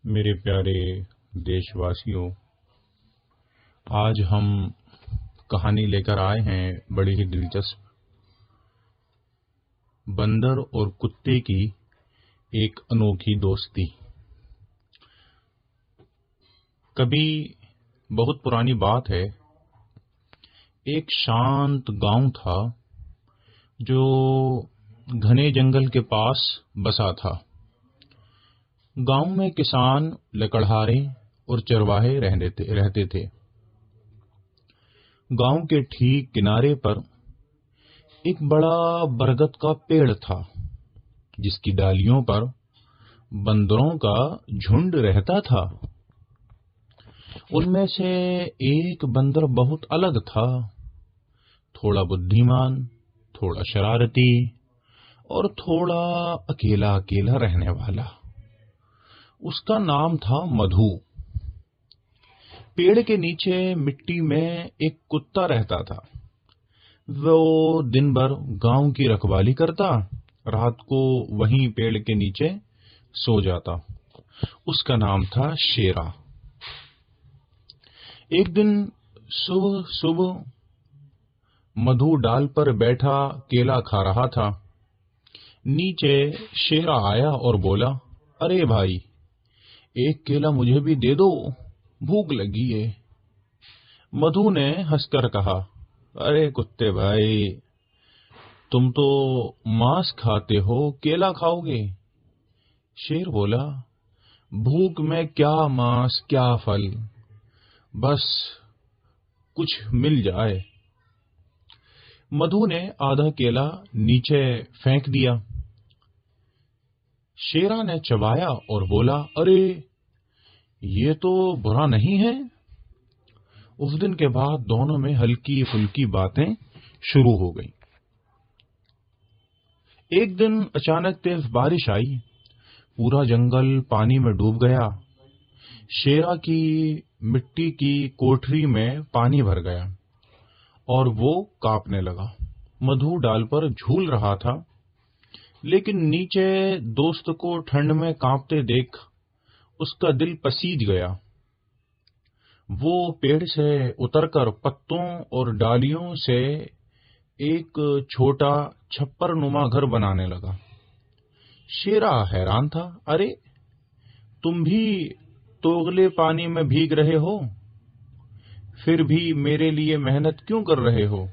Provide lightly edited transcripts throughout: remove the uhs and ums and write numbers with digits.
मेरे प्यारे देशवासियों, आज हम कहानी लेकर आए हैं बड़ी ही दिलचस्प। बंदर और कुत्ते की एक अनोखी दोस्ती। कभी बहुत पुरानी बात है, एक शांत गांव था जो घने जंगल के पास बसा था। गांव में किसान, लकड़हारे और चरवाहे रहते थे। गांव के ठीक किनारे पर एक बड़ा बरगद का पेड़ था, जिसकी डालियों पर बंदरों का झुंड रहता था। उनमें से एक बंदर बहुत अलग था, थोड़ा बुद्धिमान, थोड़ा शरारती और थोड़ा अकेला अकेला रहने वाला। उसका नाम था मधु। पेड़ के नीचे मिट्टी में एक कुत्ता रहता था। वो दिन भर गांव की रखवाली करता, रात को वहीं पेड़ के नीचे सो जाता। उसका नाम था शेरा। एक दिन सुबह सुबह मधु डाल पर बैठा केला खा रहा था। नीचे शेरा आया और बोला, अरे भाई, एक केला मुझे भी दे दो, भूख लगी है। मधु ने हंसकर कहा, अरे कुत्ते भाई, तुम तो मांस खाते हो, केला खाओगे? शेर बोला, भूख में क्या मांस क्या फल, बस कुछ मिल जाए। मधु ने आधा केला नीचे फेंक दिया। शेरा ने चबाया और बोला, अरे ये तो बुरा नहीं है। उस दिन के बाद दोनों में हल्की फुल्की बातें शुरू हो गई। एक दिन अचानक तेज बारिश आई, पूरा जंगल पानी में डूब गया। शेरा की मिट्टी की कोठरी में पानी भर गया और वो कांपने लगा। मधु डाल पर झूल रहा था, लेकिन नीचे दोस्त को ठंड में कांपते देख उसका दिल पसीज गया। वो पेड़ से उतरकर पत्तों और डालियों से एक छोटा छप्पर नुमा घर बनाने लगा। शेरा हैरान था, अरे तुम भी तो उगले पानी में भीग रहे हो, फिर भी मेरे लिए मेहनत क्यों कर रहे हो?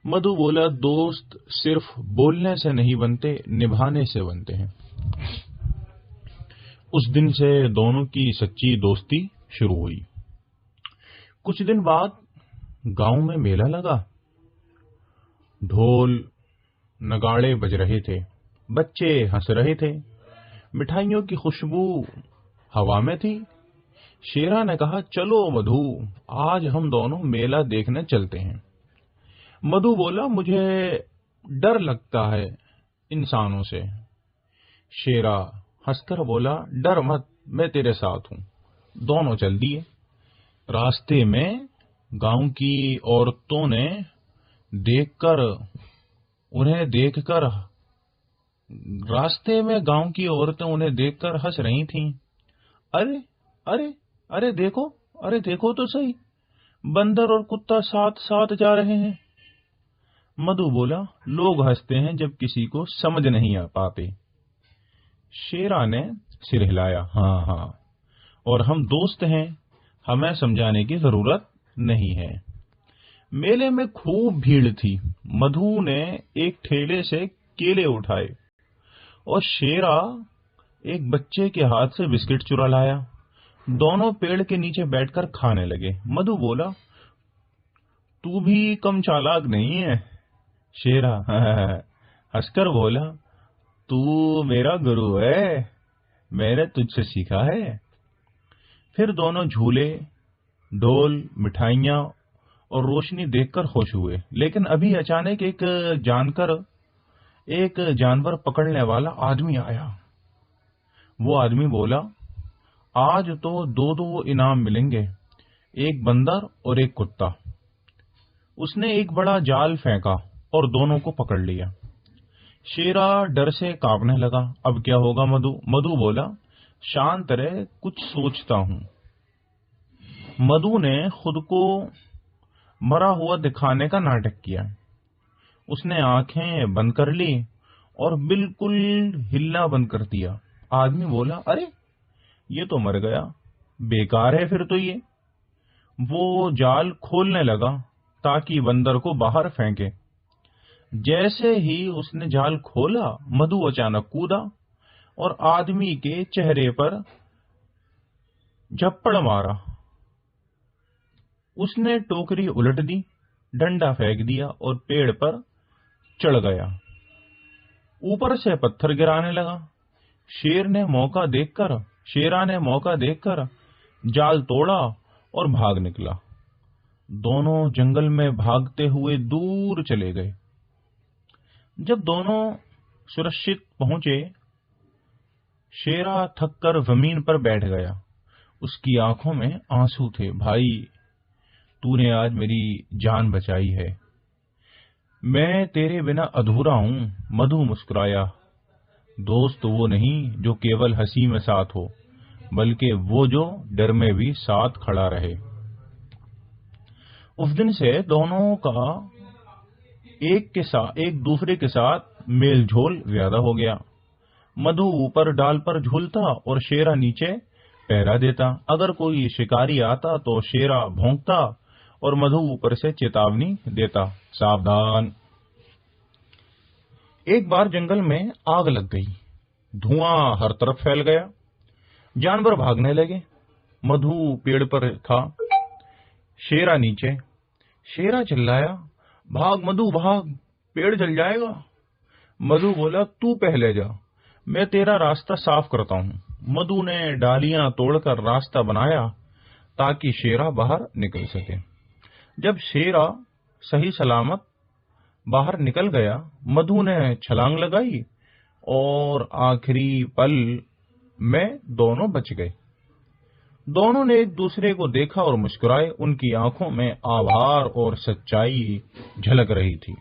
मधु बोला, दोस्त सिर्फ बोलने से नहीं बनते, निभाने से बनते हैं। उस दिन से दोनों की सच्ची दोस्ती शुरू हुई। कुछ दिन बाद गांव में मेला लगा। ढोल नगाड़े बज रहे थे, बच्चे हंस रहे थे, मिठाइयों की खुशबू हवा में थी। शेरा ने कहा, चलो मधु, आज हम दोनों मेला देखने चलते हैं। मधु बोला, मुझे डर लगता है इंसानों से। शेरा हंसकर बोला, डर मत, मैं तेरे साथ हूं। दोनों चल दिए। रास्ते में गांव की औरतों ने देखकर रास्ते में गांव की औरतें उन्हें देखकर हंस रही थीं। अरे अरे अरे देखो, अरे देखो तो सही, बंदर और कुत्ता साथ साथ जा रहे हैं। मधु बोला, लोग हंसते हैं जब किसी को समझ नहीं आ पाते। शेरा ने सिर हिलाया, हाँ हाँ, और हम दोस्त हैं, हमें समझाने की जरूरत नहीं है। मेले में खूब भीड़ थी। मधु ने एक ठेले से केले उठाए और शेरा एक बच्चे के हाथ से बिस्किट चुरा लाया। दोनों पेड़ के नीचे बैठकर खाने लगे। मधु बोला, तू भी कम चालाक नहीं है। शेरा हंसकर बोला, तू मेरा गुरु है, मैंने तुझसे सीखा है। फिर दोनों झूले, ढोल, मिठाइयां और रोशनी देखकर खुश हुए। लेकिन अभी अचानक एक जानवर पकड़ने वाला आदमी आया। वो आदमी बोला, आज तो दो दो इनाम मिलेंगे, एक बंदर और एक कुत्ता। उसने एक बड़ा जाल फेंका और दोनों को पकड़ लिया। शेरा डर से कांपने लगा। अब क्या होगा मधु? मधु बोला, शांत रह, कुछ सोचता हूं। मधु ने खुद को मरा हुआ दिखाने का नाटक किया। उसने आंखें बंद कर ली और बिल्कुल हिलना बंद कर दिया। आदमी बोला, अरे ये तो मर गया, बेकार है फिर तो ये। वो जाल खोलने लगा ताकि बंदर को बाहर फेंके। जैसे ही उसने जाल खोला, मधु अचानक कूदा और आदमी के चेहरे पर झप्पड़ मारा। उसने टोकरी उलट दी, डंडा फेंक दिया और पेड़ पर चढ़ गया। ऊपर से पत्थर गिराने लगा। शेरा ने मौका देखकर जाल तोड़ा और भाग निकला। दोनों जंगल में भागते हुए दूर चले गए। जब दोनों सुरक्षित पहुंचे, शेरा थककर जमीन पर बैठ गया। उसकी आंखों में आंसू थे। भाई, तूने आज मेरी जान बचाई है, मैं तेरे बिना अधूरा हूं। मधु मुस्कुराया। दोस्त वो नहीं जो केवल हंसी में साथ हो, बल्कि वो जो डर में भी साथ खड़ा रहे। उस दिन से दोनों का एक दूसरे के साथ मेल झोल ज्यादा हो गया। मधु ऊपर डाल पर झूलता और शेरा नीचे पहरा देता। अगर कोई शिकारी आता तो शेरा भौंकता और मधु ऊपर से चेतावनी देता, सावधान। एक बार जंगल में आग लग गई। धुआं हर तरफ फैल गया। जानवर भागने लगे। मधु पेड़ पर था, शेरा नीचे। शेरा चिल्लाया, भाग मधु भाग, पेड़ जल जाएगा। मधु बोला, तू पहले जा, मैं तेरा रास्ता साफ करता हूं। मधु ने डालियां तोड़कर रास्ता बनाया ताकि शेरा बाहर निकल सके। जब शेरा सही सलामत बाहर निकल गया, मधु ने छलांग लगाई और आखिरी पल में दोनों बच गए। दोनों ने एक दूसरे को देखा और मुस्कुराए। उनकी आंखों में आभार और सच्चाई झलक रही थी।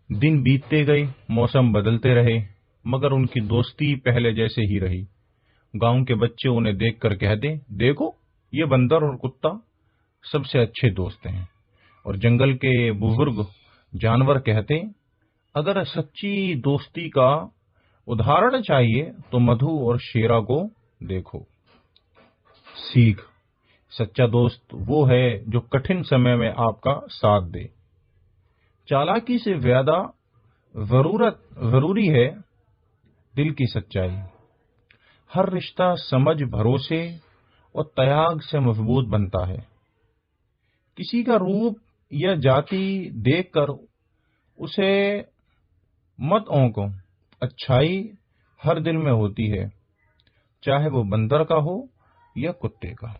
दिन बीतते गए, मौसम बदलते रहे, मगर उनकी दोस्ती पहले जैसे ही रही। गांव के बच्चे उन्हें देखकर कहते, देखो ये बंदर और कुत्ता सबसे अच्छे दोस्त हैं। और जंगल के बुजुर्ग जानवर कहते, अगर सच्ची दोस्ती का उदाहरण चाहिए तो मधु और शेरा को देखो। सीख, सच्चा दोस्त वो है जो कठिन समय में आपका साथ दे। चालाकी से ज्यादा जरूरी है दिल की सच्चाई। हर रिश्ता समझ, भरोसे और त्याग से मजबूत बनता है। किसी का रूप या जाति देखकर उसे मत औंको। अच्छाई हर दिल में होती है, चाहे वो बंदर का हो या कुत्ते का।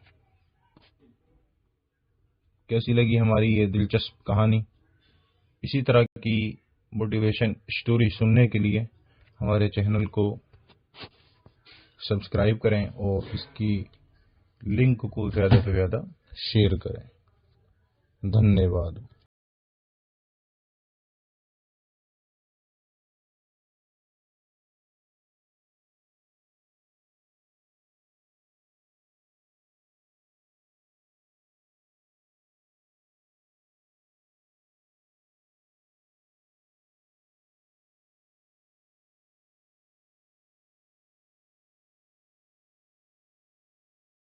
कैसी लगी हमारी ये दिलचस्प कहानी? इसी तरह की मोटिवेशन स्टोरी सुनने के लिए हमारे चैनल को सब्सक्राइब करें और इसकी लिंक को ज्यादा से ज्यादा शेयर करें। धन्यवाद।